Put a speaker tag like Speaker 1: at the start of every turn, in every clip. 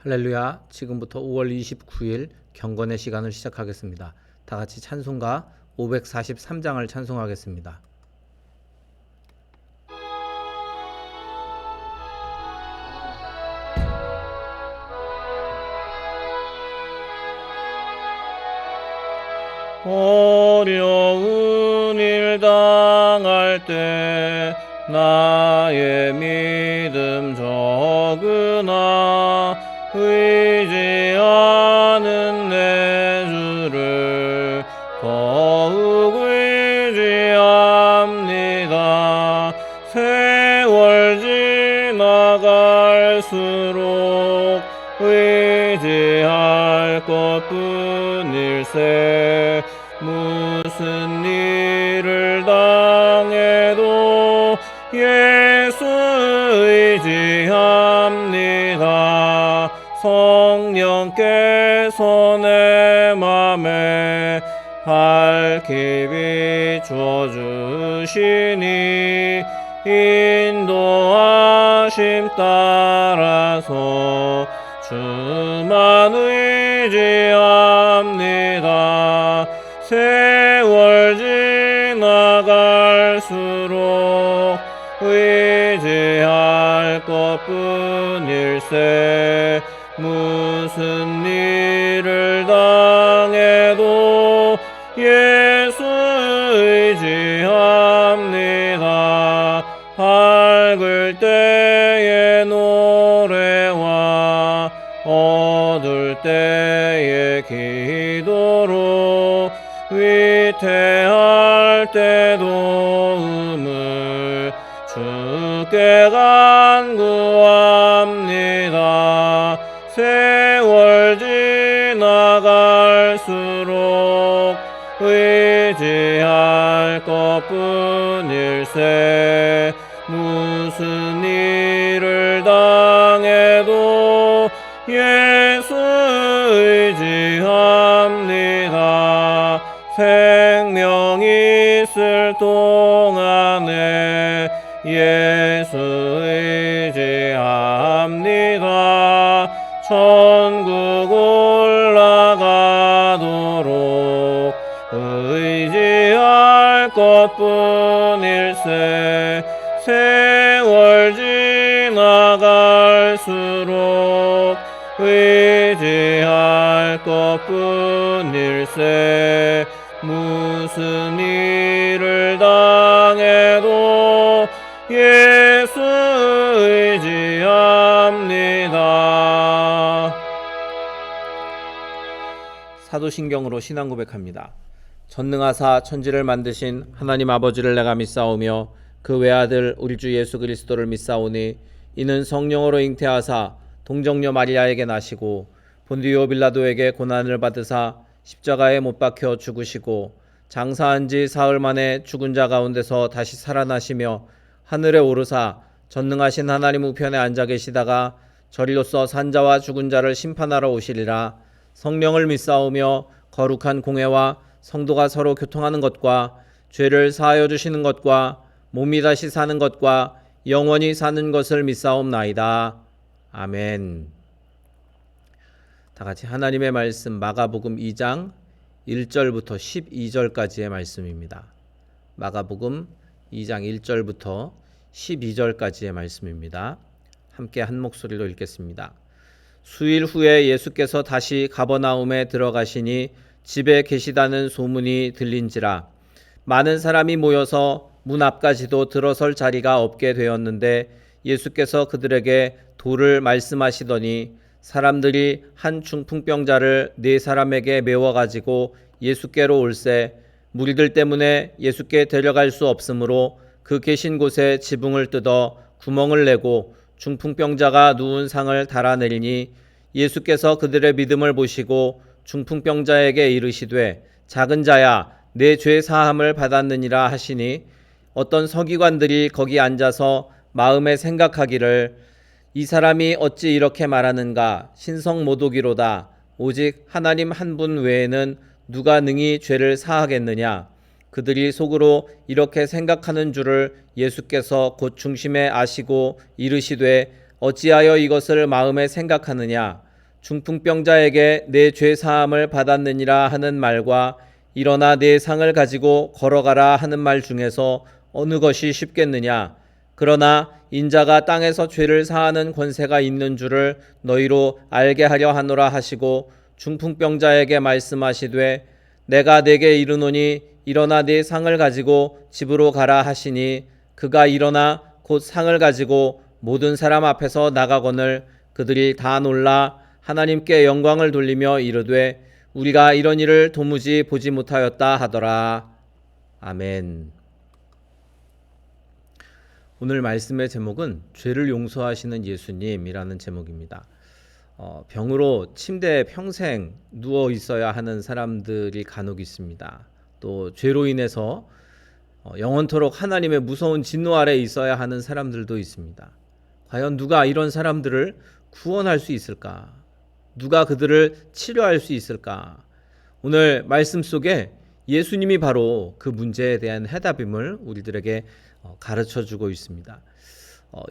Speaker 1: 할렐루야. 지금부터 5월 29일 경건의 시간을 시작하겠습니다. 다 같이 찬송가 543장을 찬송하겠습니다. 어려운 일 당할 때 나의 믿음 적으나 의지하는 내 주를 더욱 의지합니다. 세월 지나갈수록 의지할 것뿐일세. 무슨 일을 당해도 예수 의지합니다. 성령께서 내 맘에 밝히 비춰주시니 인도하심 따라서 주만 의지합니다. 세월 지나갈수록 의지할 것뿐일세. 무슨 일을 당해도 예수 의지합니다. 밝을 때의 노래와 어두울 때의 기도로 위태할 때 도움을 주께 간구합니다. 세월 지나갈수록 의지할 것뿐일세. 무슨 일을 당해도 예수 의지합니다. 생명 있을 동안에 예수 의지합니다. 천국 올라가도록 의지할 것뿐일세. 세월 지나갈수록 의지할 것뿐일세. 무슨 일을 당해도 예수 의지합니다. 사도신경으로 신앙 고백합니다. 전능하사 천지를 만드신 하나님 아버지를 내가 믿사오며 그 외아들 우리 주 예수 그리스도를 믿사오니 이는 성령으로 잉태하사 동정녀 마리아에게 나시고 본디오 빌라도에게 고난을 받으사 십자가에 못 박혀 죽으시고 장사한 지 사흘 만에 죽은 자 가운데서 다시 살아나시며 하늘에 오르사 전능하신 하나님 우편에 앉아 계시다가 저리로서 산자와 죽은 자를 심판하러 오시리라. 성령을 믿사오며 거룩한 공회와 성도가 서로 교통하는 것과 죄를 사하여 주시는 것과 몸이 다시 사는 것과 영원히 사는 것을 믿사옵나이다. 아멘. 다 같이 하나님의 말씀 마가복음 2장 1절부터 12절까지의 말씀입니다. 마가복음 2장 1절부터 12절까지의 말씀입니다. 함께 한 목소리로 읽겠습니다. 수일 후에 예수께서 다시 가버나움에 들어가시니 집에 계시다는 소문이 들린지라. 많은 사람이 모여서 문 앞까지도 들어설 자리가 없게 되었는데 예수께서 그들에게 도를 말씀하시더니 사람들이 한 중풍병자를 4사람에게 메워가지고 예수께로 올세. 무리들 때문에 예수께 데려갈 수 없으므로 그 계신 곳에 지붕을 뜯어 구멍을 내고 중풍병자가 누운 상을 달아내리니 예수께서 그들의 믿음을 보시고 중풍병자에게 이르시되 작은 자야 내 죄 사함을 받았느니라 하시니 어떤 서기관들이 거기 앉아서 마음에 생각하기를 이 사람이 어찌 이렇게 말하는가 신성모독이로다. 오직 하나님 한 분 외에는 누가 능히 죄를 사하겠느냐. 그들이 속으로 이렇게 생각하는 줄을 예수께서 곧 중심에 아시고 이르시되 어찌하여 이것을 마음에 생각하느냐. 중풍병자에게 내 죄 사함을 받았느니라 하는 말과 일어나 내 상을 가지고 걸어가라 하는 말 중에서 어느 것이 쉽겠느냐? 그러나 인자가 땅에서 죄를 사하는 권세가 있는 줄을 너희로 알게 하려 하노라 하시고 중풍병자에게 말씀하시되 내가 네게 이르노니 일어나 네 상을 가지고 집으로 가라 하시니 그가 일어나 곧 상을 가지고 모든 사람 앞에서 나가거늘 그들이 다 놀라 하나님께 영광을 돌리며 이르되 우리가 이런 일을 도무지 보지 못하였다 하더라. 아멘. 오늘 말씀의 제목은 죄를 용서하시는 예수님이라는 제목입니다. 병으로 침대에 평생 누워 있어야 하는 사람들이 간혹 있습니다. 또 죄로 인해서 영원토록 하나님의 무서운 진노 아래 있어야 하는 사람들도 있습니다. 과연 누가 이런 사람들을 구원할 수 있을까? 누가 그들을 치료할 수 있을까? 오늘 말씀 속에 예수님이 바로 그 문제에 대한 해답임을 우리들에게 가르쳐주고 있습니다.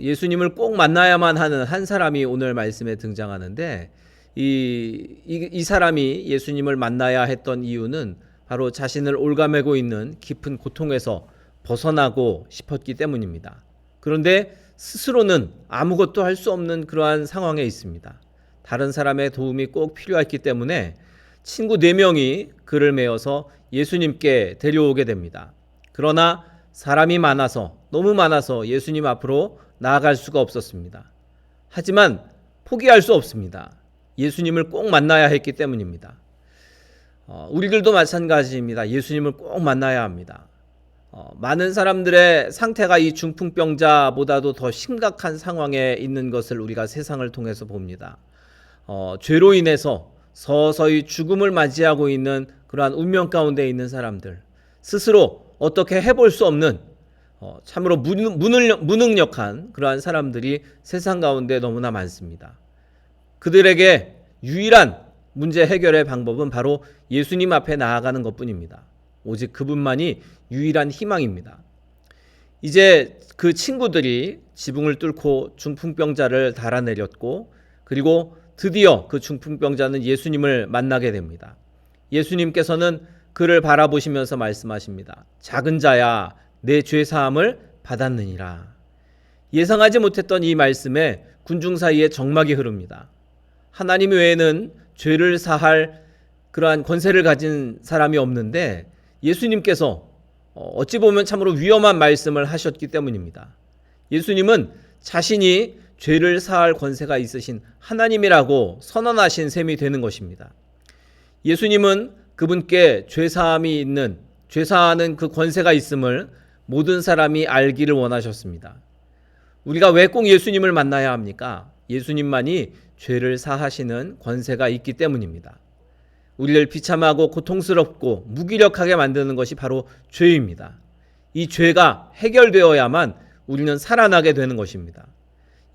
Speaker 1: 예수님을 꼭 만나야만 하는 한 사람이 오늘 말씀에 등장하는데 이 사람이 예수님을 만나야 했던 이유는 바로 자신을 올가매고 있는 깊은 고통에서 벗어나고 싶었기 때문입니다. 그런데 스스로는 아무것도 할 수 없는 그러한 상황에 있습니다. 다른 사람의 도움이 꼭 필요했기 때문에 친구 4명이 그를 메어서 예수님께 데려오게 됩니다. 그러나 사람이 많아서 너무 많아서 예수님 앞으로 나아갈 수가 없었습니다. 하지만 포기할 수 없습니다. 예수님을 꼭 만나야 했기 때문입니다. 우리들도 마찬가지입니다. 예수님을 꼭 만나야 합니다. 많은 사람들의 상태가 이 중풍병자보다도 더 심각한 상황에 있는 것을 우리가 세상을 통해서 봅니다. 죄로 인해서 서서히 죽음을 맞이하고 있는 그러한 운명 가운데 있는 사람들, 스스로 어떻게 해볼 수 없는 참으로 무능력한 그러한 사람들이 세상 가운데 너무나 많습니다. 그들에게 유일한 문제 해결의 방법은 바로 예수님 앞에 나아가는 것뿐입니다. 오직 그분만이 유일한 희망입니다. 이제 그 친구들이 지붕을 뚫고 중풍병자를 달아내렸고 그리고 드디어 그 중풍병자는 예수님을 만나게 됩니다. 예수님께서는 그를 바라보시면서 말씀하십니다. 작은 자야, 내 죄 사함을 받았느니라. 예상하지 못했던 이 말씀에 군중 사이에 정막이 흐릅니다. 하나님 외에는 죄를 사할 그러한 권세를 가진 사람이 없는데 예수님께서 어찌 보면 참으로 위험한 말씀을 하셨기 때문입니다. 예수님은 자신이 죄를 사할 권세가 있으신 하나님이라고 선언하신 셈이 되는 것입니다. 예수님은 그분께 죄사함이 있는, 죄사하는 그 권세가 있음을 모든 사람이 알기를 원하셨습니다. 우리가 왜 꼭 예수님을 만나야 합니까? 예수님만이 죄를 사하시는 권세가 있기 때문입니다. 우리를 비참하고 고통스럽고 무기력하게 만드는 것이 바로 죄입니다. 이 죄가 해결되어야만 우리는 살아나게 되는 것입니다.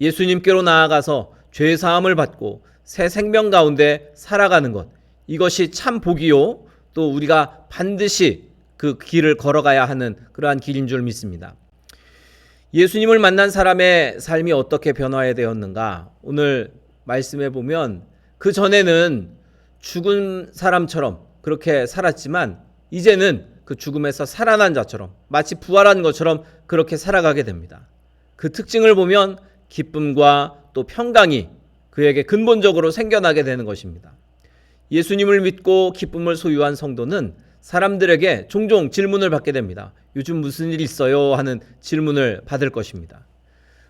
Speaker 1: 예수님께로 나아가서 죄 사함을 받고 새 생명 가운데 살아가는 것, 이것이 참 복이요 또 우리가 반드시 그 길을 걸어가야 하는 그러한 길인 줄 믿습니다. 예수님을 만난 사람의 삶이 어떻게 변화되었는가? 오늘 말씀해 보면 그 전에는 죽은 사람처럼 그렇게 살았지만 이제는 그 죽음에서 살아난 자처럼 마치 부활한 것처럼 그렇게 살아가게 됩니다. 그 특징을 보면 기쁨과 또 평강이 그에게 근본적으로 생겨나게 되는 것입니다. 예수님을 믿고 기쁨을 소유한 성도는 사람들에게 종종 질문을 받게 됩니다. 요즘 무슨 일 있어요? 하는 질문을 받을 것입니다.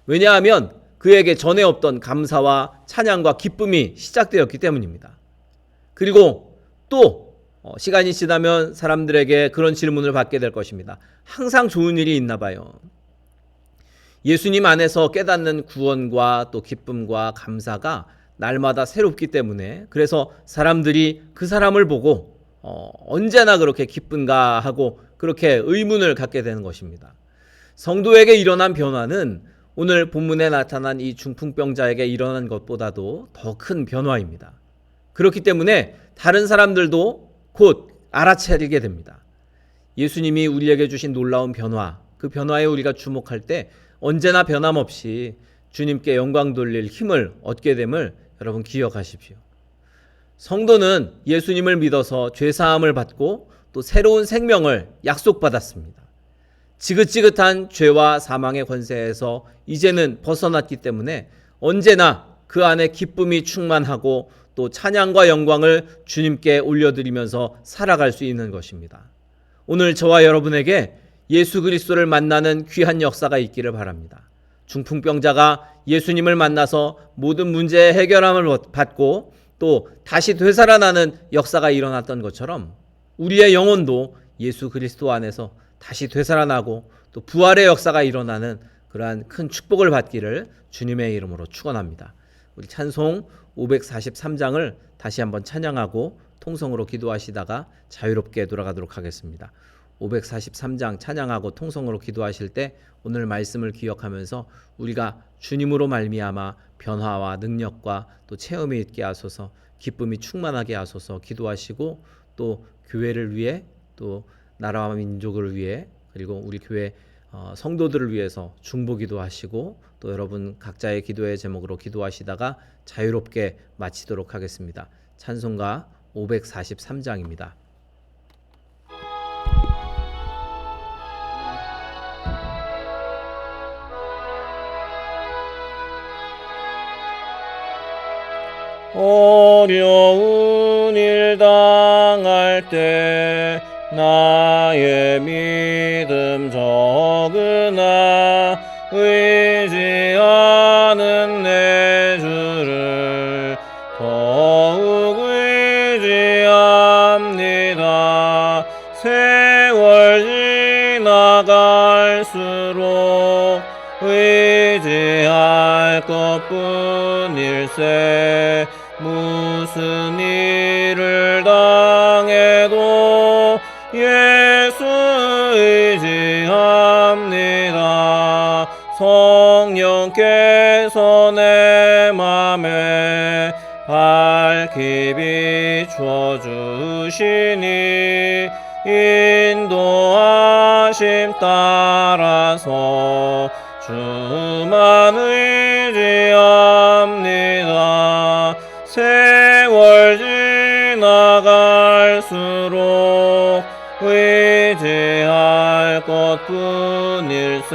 Speaker 1: 왜냐하면 그에게 전에 없던 감사와 찬양과 기쁨이 시작되었기 때문입니다. 그리고 또 시간이 지나면 사람들에게 그런 질문을 받게 될 것입니다. 항상 좋은 일이 있나 봐요. 예수님 안에서 깨닫는 구원과 또 기쁨과 감사가 날마다 새롭기 때문에 그래서 사람들이 그 사람을 보고 언제나 그렇게 기쁜가 하고 그렇게 의문을 갖게 되는 것입니다. 성도에게 일어난 변화는 오늘 본문에 나타난 이 중풍병자에게 일어난 것보다도 더 큰 변화입니다. 그렇기 때문에 다른 사람들도 곧 알아차리게 됩니다. 예수님이 우리에게 주신 놀라운 변화, 그 변화에 우리가 주목할 때 언제나 변함없이 주님께 영광 돌릴 힘을 얻게 됨을 여러분 기억하십시오. 성도는 예수님을 믿어서 죄사함을 받고 또 새로운 생명을 약속받았습니다. 지긋지긋한 죄와 사망의 권세에서 이제는 벗어났기 때문에 언제나 그 안에 기쁨이 충만하고 또 찬양과 영광을 주님께 올려드리면서 살아갈 수 있는 것입니다. 오늘 저와 여러분에게 예수 그리스도를 만나는 귀한 역사가 있기를 바랍니다. 중풍병자가 예수님을 만나서 모든 문제의 해결함을 받고 또 다시 되살아나는 역사가 일어났던 것처럼 우리의 영혼도 예수 그리스도 안에서 다시 되살아나고 또 부활의 역사가 일어나는 그러한 큰 축복을 받기를 주님의 이름으로 축원합니다. 우리 찬송 543장을 다시 한번 찬양하고 통성으로 기도하시다가 자유롭게 돌아가도록 하겠습니다. 543장 찬양하고 통성으로 기도하실 때 오늘 말씀을 기억하면서 우리가 주님으로 말미암아 변화와 능력과 또 체험이 있게 하소서, 기쁨이 충만하게 하소서 기도하시고 또 교회를 위해 또 나라와 민족을 위해 그리고 우리 교회 성도들을 위해서 중보기도 하시고 또 여러분 각자의 기도의 제목으로 기도하시다가 자유롭게 마치도록 하겠습니다. 찬송가 543장입니다. 어려운 일 당할 때 나의 믿음 적으나 의지하는 내 주를 더욱 의지합니다. 세월 지나갈수록 의지할 것뿐일세. 무슨 일을 당해도 예수 의지합니다. 성령께서 내 맘에 밝히 비춰주시니 인도하심 따라서 주만 의지합니다. 세월 지나갈수록 의지할 것뿐일세.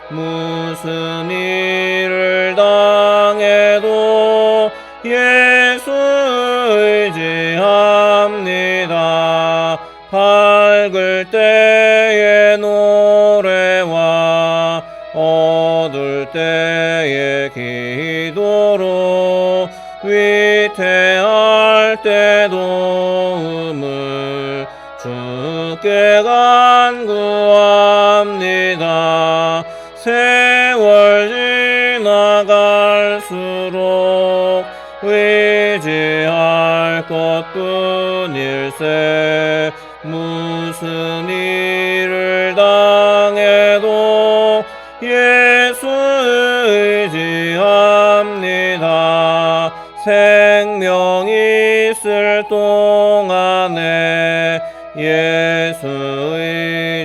Speaker 1: 무슨 일을 당해도 예수 의지합니다. 밝을 때의 노래와 어두울 때의 기도로 위태할 때 도움을 주께 간구합니다. 세월 지나갈수록 의지할 것뿐일세. 무슨 일을 당해도 예수 의지합니다. 생명 있을 동안에 예수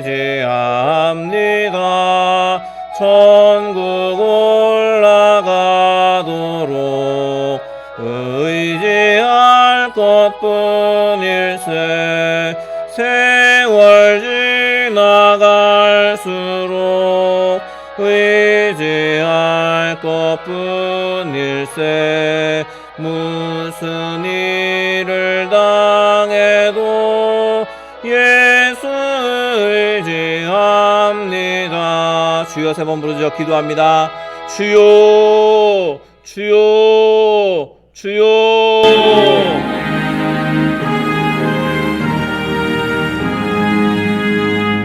Speaker 1: 의지합니다. 천국 올라가도록 의지할 것뿐일세. 세월 지나갈수록 의지할 것뿐일세. 무슨 일을 당해도 예수 의지합니다. 주여 세 번 부르짖어 기도합니다. 주여 주여 주여.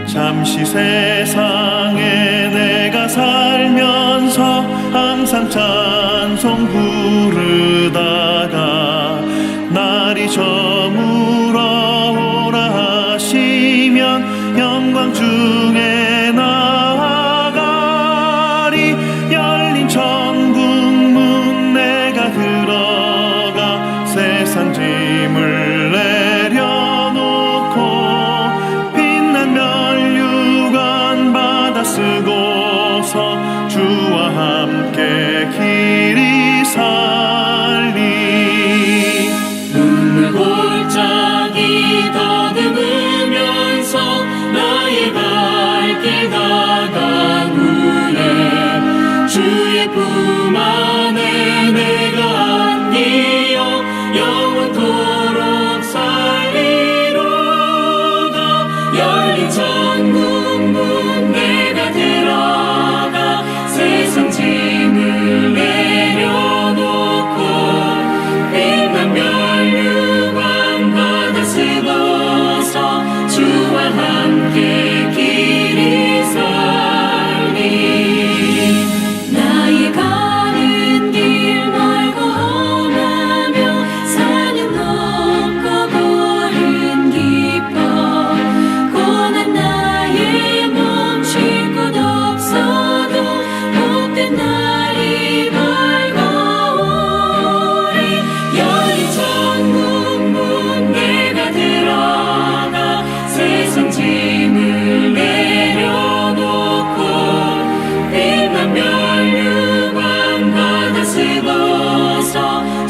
Speaker 2: 잠시 세상에 내가 살면서 항상 찬송 부르다가 날이 저물어 오라 하시면 영광 중에 나아가리. 열린 천국 문 내가 들어가 세상 짐을 내려놓고 빛난 면류관 받아 쓰고서 주와 함께 길이 살리.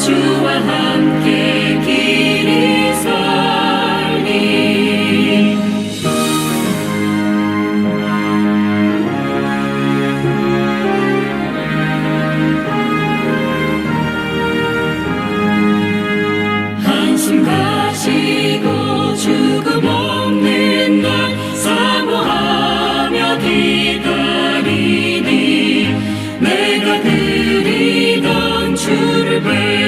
Speaker 3: 주와 함께 길이 살리 한숨 가시고 죽음 없는 날 사모하며 기다리니 내가 그리던 주를 뵈